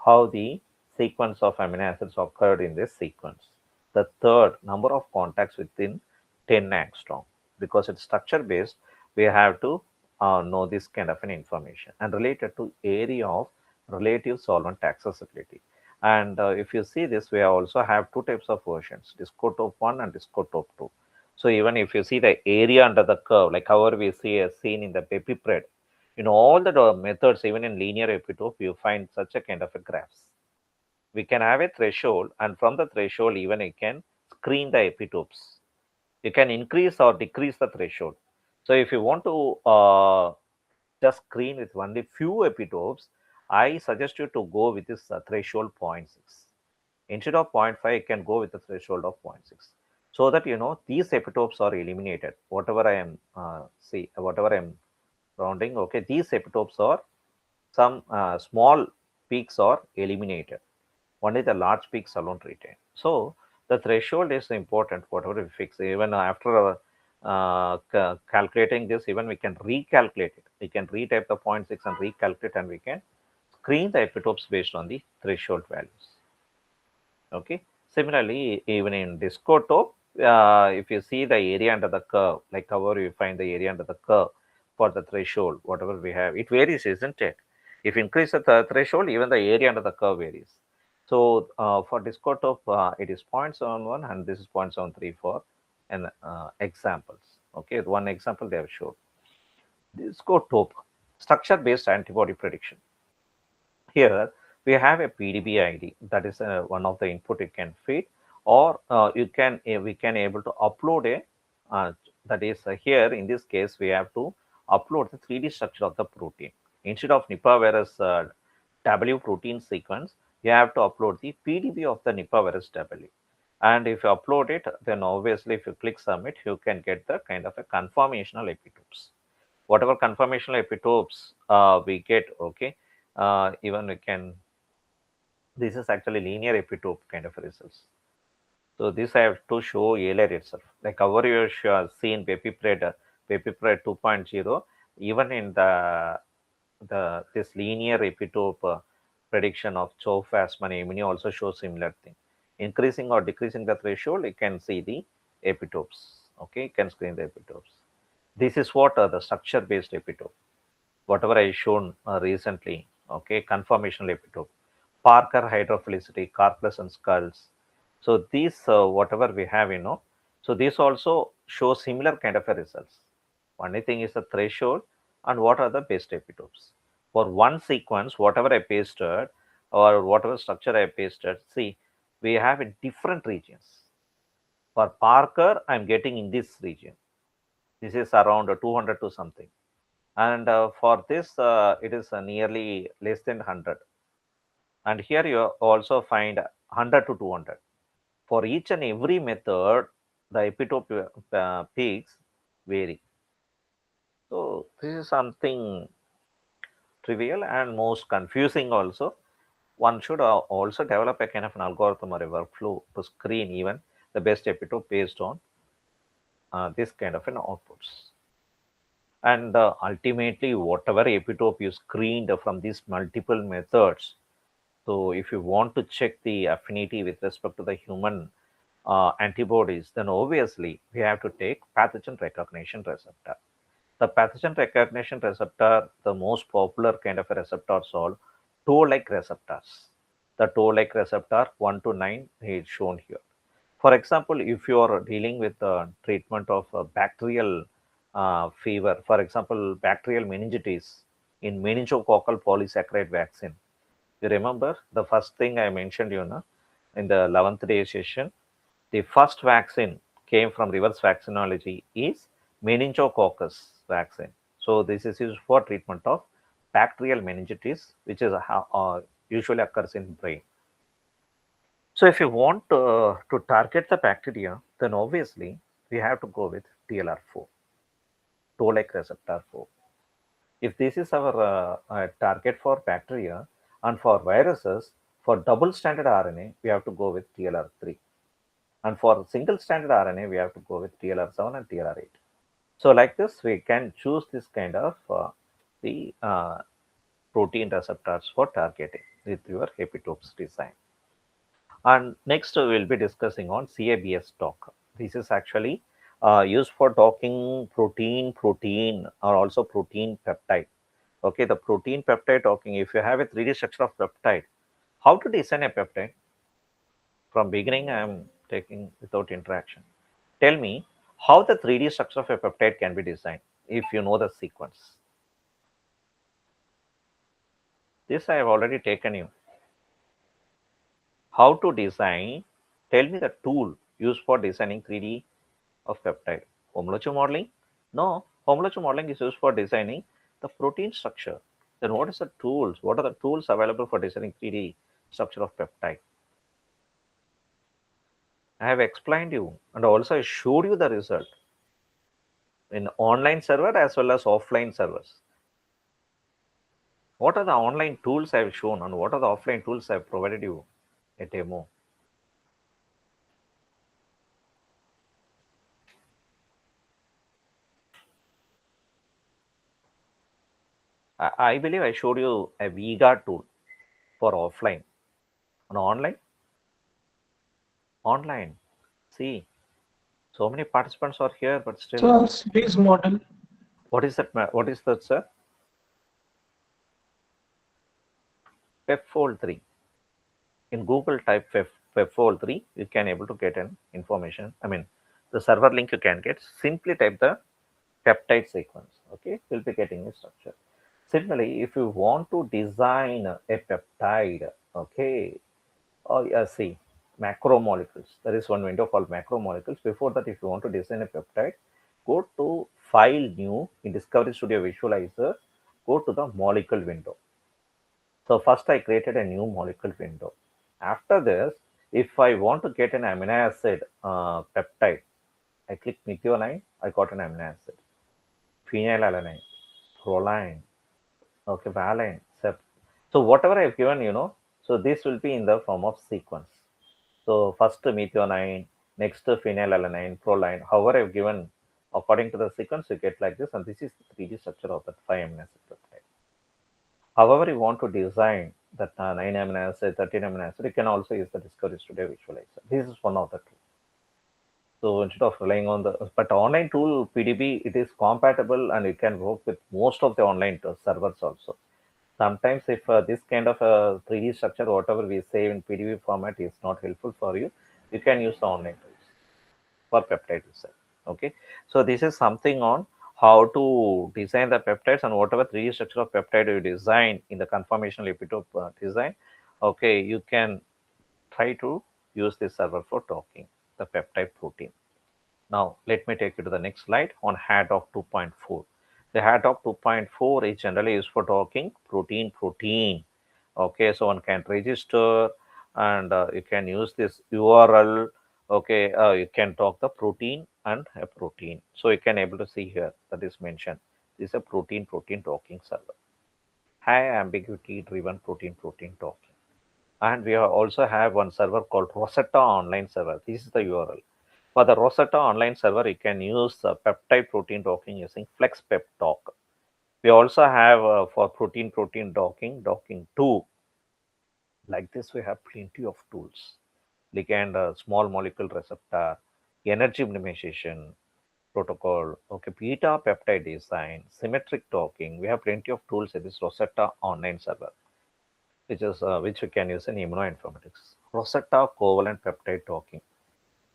how the sequence of amino acids occurred in this sequence. The third, number of contacts within 10 angstrom. Because it's structure based, we have to know this kind of an information, and related to area of relative solvent accessibility. And if you see this, we also have two types of versions, discotope 1 and discotope 2. So even if you see the area under the curve, like however we see as seen in the PapiPred, in all the methods, even in linear epitope, you find such a kind of a graphs. We can have a threshold, and from the threshold, even you can screen the epitopes. You can increase or decrease the threshold. So if you want to just screen with only few epitopes, I suggest you to go with this threshold 0.6. Instead of zero point 0.5, you can go with the threshold of 0.6. So that you know these epitopes are eliminated. Whatever I am whatever I am rounding, okay, these epitopes are some small peaks are eliminated. Only the large peaks alone retain. So the threshold is important, whatever we fix. Even after calculating this, even we can recalculate it. We can retype the zero point 0.6 and recalculate, and we can screen the epitopes based on the threshold values. Okay. Similarly, even in discotope, if you see the area under the curve, like however you find the area under the curve for the threshold, whatever we have, it varies, isn't it? If you increase the threshold, even the area under the curve varies. So for discotope, it is 0.71 and this is 0.73 for an examples. Okay, one example they have shown. Discotope, structure-based antibody prediction. Here, we have a PDB ID. That is one of the input you can feed, or we can able to upload a that is here in this case we have to upload the 3D structure of the protein instead of Nipah virus W protein sequence. You have to upload the PDB of the Nipah virus W, and if you upload it, then obviously if you click submit, you can get the kind of a conformational epitopes. Whatever conformational epitopes we get, okay, even we can, this is actually linear epitope kind of results. So this I have to show earlier itself. Like our you have seen Pepipred 2.0, even in the this linear epitope prediction of Chow Fasman Emini also shows similar thing. Increasing or decreasing the threshold, you can see the epitopes. Okay, you can screen the epitopes. This is what the structure-based epitope, whatever I shown recently. Okay, conformational epitope, Parker hydrophilicity, corpus and skulls. So these whatever we have, so this also shows similar kind of a results. Only thing is the threshold and what are the best epitopes. For one sequence, whatever I pasted or whatever structure I pasted, see, we have in different regions. For Parker, I'm getting in this region. This is around 200 to something. And for this, it is nearly less than 100. And here you also find 100 to 200. For each and every method, the epitope peaks vary. So this is something trivial and most confusing also. One should also develop a kind of an algorithm or a workflow to screen even the best epitope based on this kind of an outputs. And ultimately, whatever epitope you screened from these multiple methods, so if you want to check the affinity with respect to the human antibodies, then obviously we have to take pathogen recognition receptor. The pathogen recognition receptor, the most popular kind of a receptors are toe-like receptors. The toe-like receptor 1 to 9 is shown here. For example, if you are dealing with the treatment of bacterial fever, for example, bacterial meningitis in meningococcal polysaccharide vaccine, you remember the first thing I mentioned, in the 11th day session, the first vaccine came from reverse vaccinology is meningococcus vaccine. So this is used for treatment of bacterial meningitis, which is usually occurs in brain. So if you want to target the bacteria, then obviously we have to go with TLR4, toll-like receptor 4. If this is our target for bacteria, and for viruses, for double stranded RNA, we have to go with TLR3. And for single stranded RNA, we have to go with TLR7 and TLR8. So like this, we can choose this kind of the protein receptors for targeting with your epitopes design. And next we will be discussing on CABS talk. This is actually used for talking protein, or also protein peptide. Okay, the protein peptide talking, if you have a 3D structure of peptide, how to design a peptide? From beginning, I am taking without interaction. Tell me how the 3D structure of a peptide can be designed if you know the sequence. This I have already taken you. How to design, tell me the tool used for designing 3D of peptide. Homology modeling? No, homology modeling is used for designing the protein structure. Then what is the tools? What are the tools available for designing 3D structure of peptide? I have explained you, and also I showed you the result in online server as well as offline servers. What are the online tools I have shown and what are the offline tools I have provided you a demo? I believe I showed you a Vega tool for offline. And online? Online. See, so many participants are here, but still, So series model. what is that? What is that, sir? Pepfold 3. In Google, type Pepfold 3. You can able to get an information. I mean, the server link you can get. Simply type the peptide sequence. Okay, you'll be getting a structure. Similarly, if you want to design a peptide, okay, see, macromolecules. There is one window called macromolecules. Before that, if you want to design a peptide, go to File, New in Discovery Studio Visualizer. Go to the molecule window. So first, I created a new molecule window. After this, if I want to get an amino acid peptide, I click methionine. I got an amino acid. Phenylalanine, proline, okay, valine, sep. So whatever I've given, so this will be in the form of sequence. So first methionine, next phenylalanine, proline. However, I've given according to the sequence, you get like this, and this is the 3D structure of that 5 amino acid peptide. However, you want to design that 9 amino acid, 13 amino acid, you can also use the Discovery Studio Visualizer. This is one of the two. So instead of relying on but online tool PDB, it is compatible and it can work with most of the online servers also. Sometimes if this kind of 3D structure, whatever we save in PDB format is not helpful for you, you can use the online tools for peptide design. Okay, so this is something on how to design the peptides and whatever 3D structure of peptide you design in the conformational epitope design. Okay, you can try to use this server for talking the peptide protein. Now, let me take you to the next slide on HADOC 2.4. The HADOC 2.4 is generally used for talking protein. Okay, so one can register and you can use this URL. Okay, you can talk the protein and a protein. So you can able to see here that is mentioned. This is a protein talking server. High ambiguity driven protein talking. And we also have one server called Rosetta Online Server. This is the URL. For the Rosetta Online Server, you can use peptide protein docking using FlexPep Dock. We also have for protein docking 2. Like this, we have plenty of tools. Ligand, small molecule receptor, energy minimization protocol, okay, beta peptide design, symmetric docking. We have plenty of tools in this Rosetta Online Server, which we can use in immunoinformatics. Rosetta covalent peptide docking.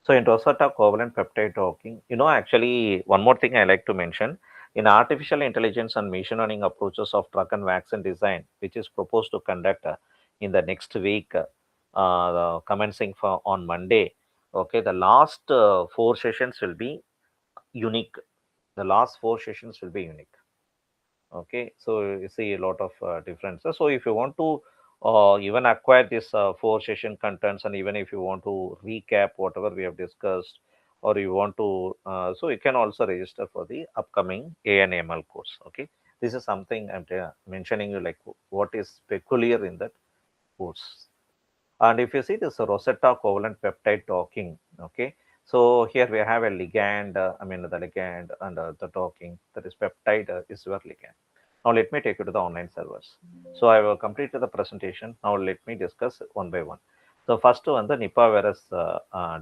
So in Rosetta covalent peptide talking, actually one more thing I like to mention in artificial intelligence and machine learning approaches of drug and vaccine design, which is proposed to conduct in the next week, commencing on Monday. Okay, the last 4 sessions will be unique. The last 4 sessions will be unique. Okay, so you see a lot of differences. So if you want to even acquire this 4 session contents, and even if you want to recap whatever we have discussed, or you want to, so you can also register for the upcoming ANML course. Okay, this is something I'm mentioning you, like what is peculiar in that course. And if you see this Rosetta covalent peptide docking, okay, so here we have a ligand, the ligand and the docking, that is peptide is your ligand. Now let me take you to the online servers. So I will complete the presentation. Now let me discuss one by one. So first one, the Nipah virus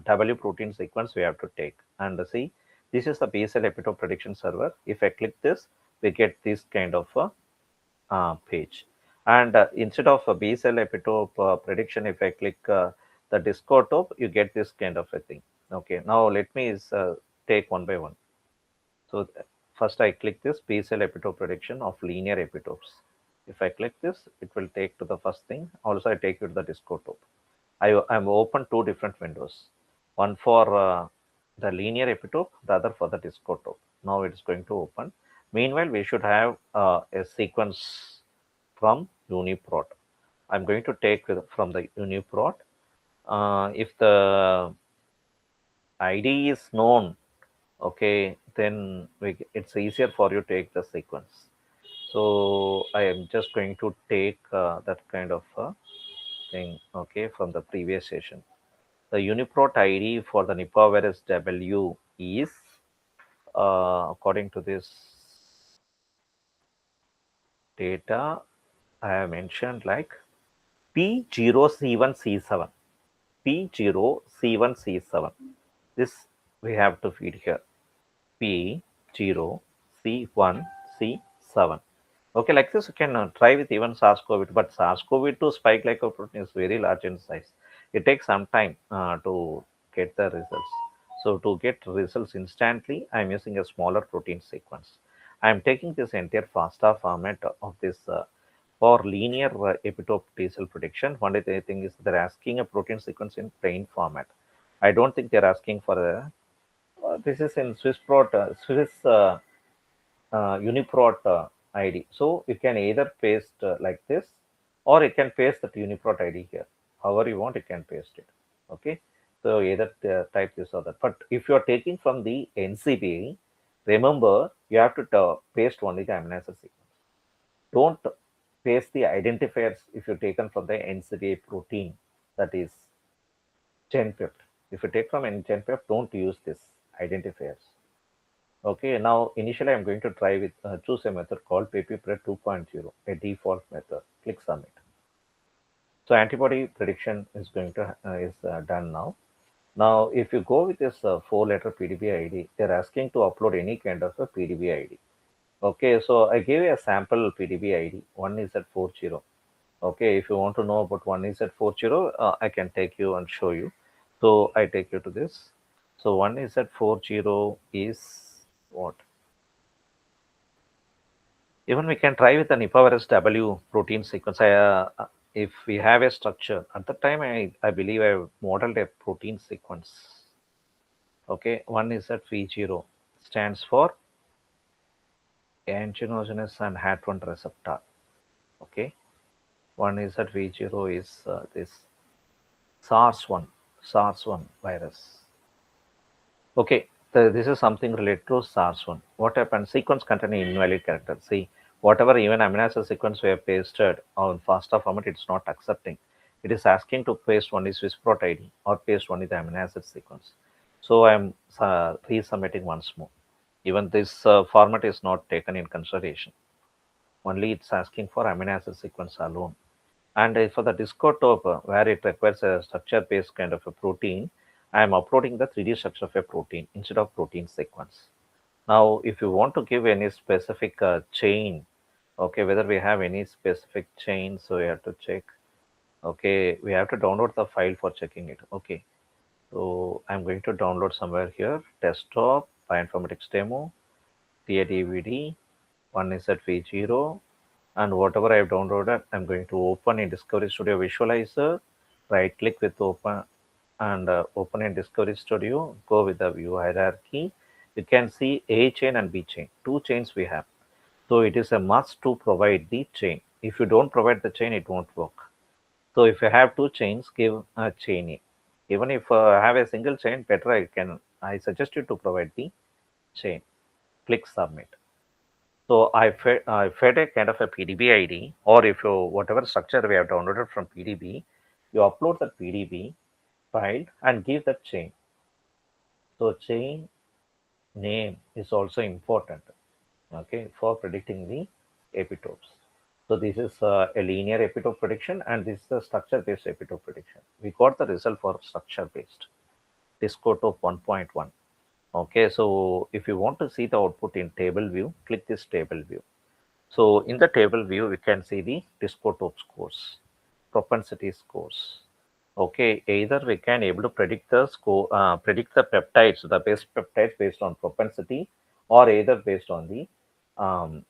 W protein sequence we have to take. And see, this is the basal epitope prediction server. If I click this, we get this kind of page. And instead of a B cell epitope prediction, if I click the discotope, you get this kind of a thing. Okay, now let me take one by one. So first I click this B cell epitope prediction of linear epitopes. If I click this, it will take to the first thing. Also, I take you to the discotope. I'm open 2 different windows. One for the linear epitope, the other for the discotope. Now it's going to open. Meanwhile, we should have a sequence from UniProt. I'm going to take from the UniProt. If the ID is known, okay, then it's easier for you to take the sequence. So I am just going to take that kind of thing, okay, from the previous session. The UniProt ID for the Nipah virus W is, according to this data, I have mentioned like P0C1C7. P0C1C7. This we have to feed here. P0C1C7. Okay, like this, you can try with even SARS-CoV-2, but SARS-CoV-2 spike glycoprotein is very large in size. It takes some time to get the results. So to get results instantly, I'm using a smaller protein sequence. I'm taking this entire FASTA format of this for linear epitope T cell prediction. Only the thing is they're asking a protein sequence in plain format. I don't think they're asking for a. This is in Swiss Uniprot ID. So you can either paste like this, or you can paste that Uniprot ID here. However you want, you can paste it. Okay. So either type this or that. But if you are taking from the NCBA, remember you have to paste only the amino acid sequence. Don't paste the identifiers if you're taken from the NCBA protein, that is GenPep. If you take from GenPep, don't use this identifiers. Okay, now initially I'm going to try with choose a method called PPPred 2.0, a default method. Click submit. So antibody prediction is going to is done now. Now, if you go with this four-letter PDB ID, they're asking to upload any kind of a PDB ID. Okay, so I gave you a sample PDB ID. One is at 40. Okay, if you want to know about one is at 40, I can take you and show you. So I take you to this. So one is at 40 is what? Even we can try with an Ipavirus W protein sequence. If we have a structure, at the time I believe I modeled a protein sequence. Okay, one is at V0 stands for angiogenesis and HAT1 receptor. Okay, one is at V0 is this SARS1, SARS1 virus. Okay, this is something related to SARS1. What happens? Sequence containing invalid character. See, whatever even amino acid sequence we have pasted on FASTA format, it's not accepting. It is asking to paste only Swiss prot ID or paste only the amino acid sequence. So I'm resubmitting once more. Even this format is not taken in consideration. Only it's asking for amino acid sequence alone. And for the discotope, where it requires a structure-based kind of a protein, I am uploading the 3D structure of a protein instead of protein sequence. Now, if you want to give any specific chain, okay, whether we have any specific chain, so we have to check. Okay, we have to download the file for checking it. Okay, so I'm going to download somewhere here, desktop, bioinformatics demo, TADVD, one is at V0, and whatever I have downloaded, I'm going to open in Discovery Studio Visualizer, right click with open and open in Discovery Studio, go with the view hierarchy. You can see A chain and B chain, two chains we have. So it is a must to provide the chain. If you don't provide the chain, it won't work. So if you have two chains, give a chain A. Even if I have a single chain, better I suggest you to provide the chain. Click submit. So I fed a kind of a PDB ID, or if you whatever structure we have downloaded from PDB, you upload that PDB file and give that chain. So chain name is also important, okay, for predicting the epitopes. So this is a linear epitope prediction, and this is a structure-based epitope prediction. We got the result for structure-based. Discotope 1.1. Okay, so if you want to see the output in table view, click this table view. So in the table view, we can see the discotope scores, propensity scores. Okay, either we can able to predict the score, predict the peptides, the best peptides based on propensity, or either based on the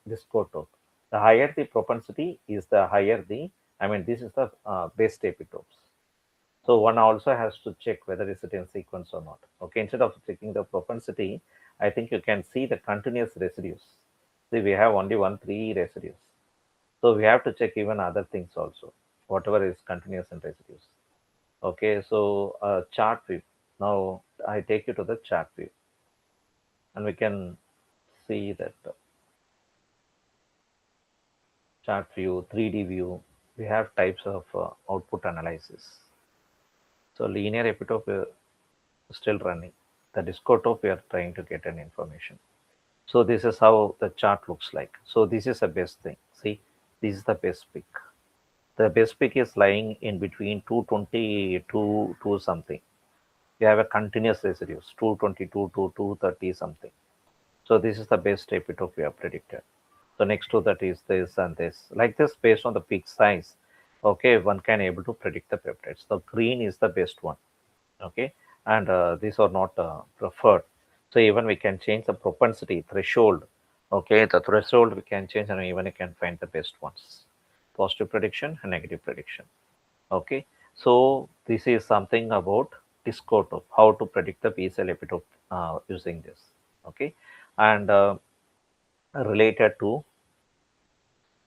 discotope. The higher the propensity is, the higher the. I mean, this is the best epitopes. So one also has to check whether is it in sequence or not. Okay, instead of checking the propensity, I think you can see the continuous residues. See, we have only three residues. So we have to check even other things also, whatever is continuous in residues. Okay, so chart view. Now I take you to the chart view, and we can see that chart view, 3D view. We have types of output analysis. So linear epitope still running. The discotope we are trying to get an information. So this is how the chart looks like. So this is the best thing. See, this is the best pick. The best pick is lying in between 220 to something. We have a continuous residues 222 to 230 something. So this is the best epitope we have predicted. So next to that is this and this. Like this, based on the peak size, okay, one can able to predict the peptides. The green is the best one. Okay, and these are not preferred. So even we can change the propensity threshold. Okay, the threshold we can change and even you can find the best ones. Positive prediction and negative prediction. Okay, so this is something about Discord of how to predict the B cell epitope using this. Okay, and related to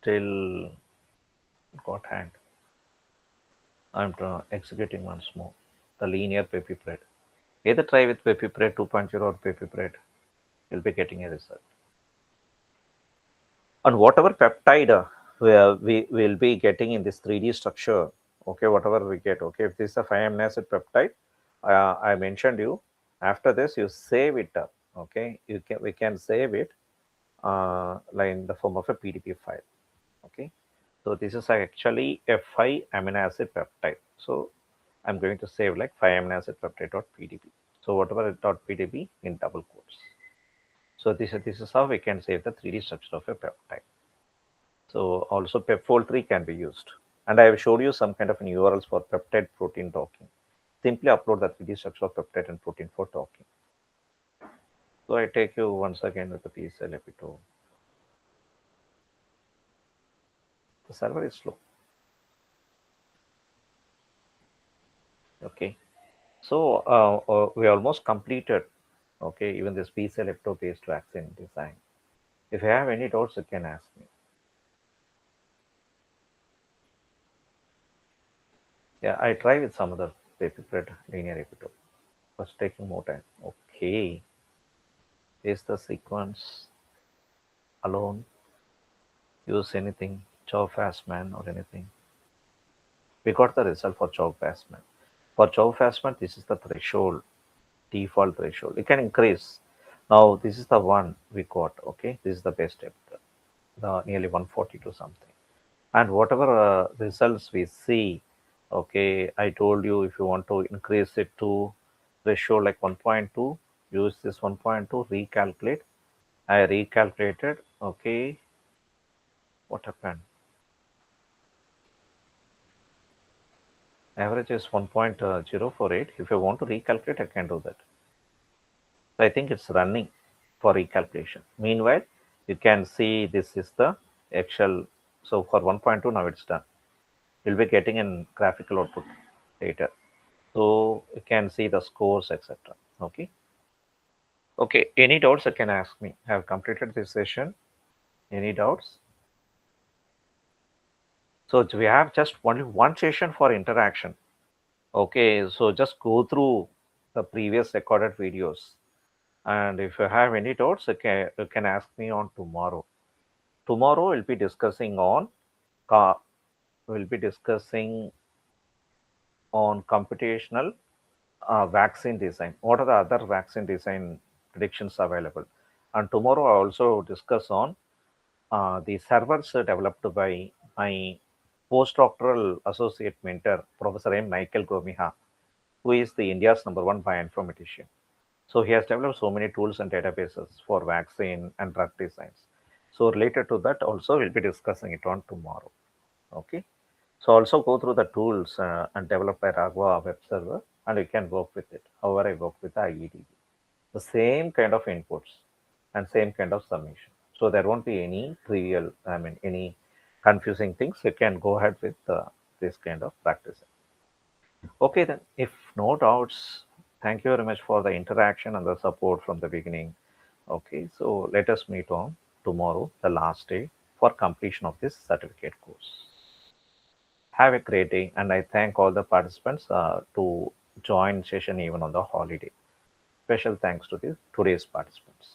till got hand. I'm executing once more the linear peptide. Either try with peptide 2.0 or peptide, you'll be getting a result. And whatever peptide we will be getting in this 3D structure, okay, whatever we get, okay, if this is a 5 amino acid peptide, I mentioned you, after this you save it up, okay, we can save it like in the form of a PDB file, okay. So this is actually a 5 amino acid peptide. So I'm going to save like 5 amino acid peptide dot PDB. So whatever dot PDB in double quotes. So this is how we can save the 3D structure of a peptide. So also pepfol3 can be used. And I have showed you some kind of an URLs for peptide protein docking. Simply upload the 3D structure of peptide and protein for docking. So I take you once again with the PCL epitope. The server is slow. Okay. So we almost completed. Okay, even this PCL epitope based vaccine design. If you have any doubts, you can ask me. Yeah, I try with some other peptide linear epitope. Was taking more time. Okay. Is the sequence alone? Use anything, Chow Fastman or anything. We got the result for Chow Fastman. For Chow Fastman, this is the threshold, default threshold. It can increase. Now, this is the one we got. Okay, this is the best step, the nearly 142 something. And whatever results we see, okay, I told you if you want to increase it to threshold like 1.2, use this 1.2, recalculate. I recalculated. Okay, what happened? Average is 1.048. If you want to recalculate, I can do that. So I think it's running for recalculation. Meanwhile, you can see this is the actual. So for 1.2 now it's done. You'll be getting an graphical output later. So you can see the scores, etc. Okay. Okay. Any doubts you can ask me. I have completed this session. Any doubts? So we have just only one session for interaction. Okay. So just go through the previous recorded videos. And if you have any doubts, you can ask me on tomorrow. Tomorrow we'll be discussing on we'll be discussing on computational vaccine design. What are the other vaccine design predictions available? And tomorrow I also discuss on the servers developed by my postdoctoral associate mentor, Professor M. Michael Gomiha, who is the India's #1 bioinformatician. So he has developed so many tools and databases for vaccine and drug designs. So related to that, also we'll be discussing it on tomorrow. Okay. So also go through the tools and develop by Raghava web server, and you can work with it. However, I work with the IEDB. The same kind of inputs and same kind of summation. So there won't be any trivial, I mean, any confusing things. You can go ahead with this kind of practice. Okay, then, if no doubts, thank you very much for the interaction and the support from the beginning. Okay, so let us meet on tomorrow, the last day for completion of this certificate course. Have a great day, and I thank all the participants to join session even on the holiday. Special thanks to the today's participants.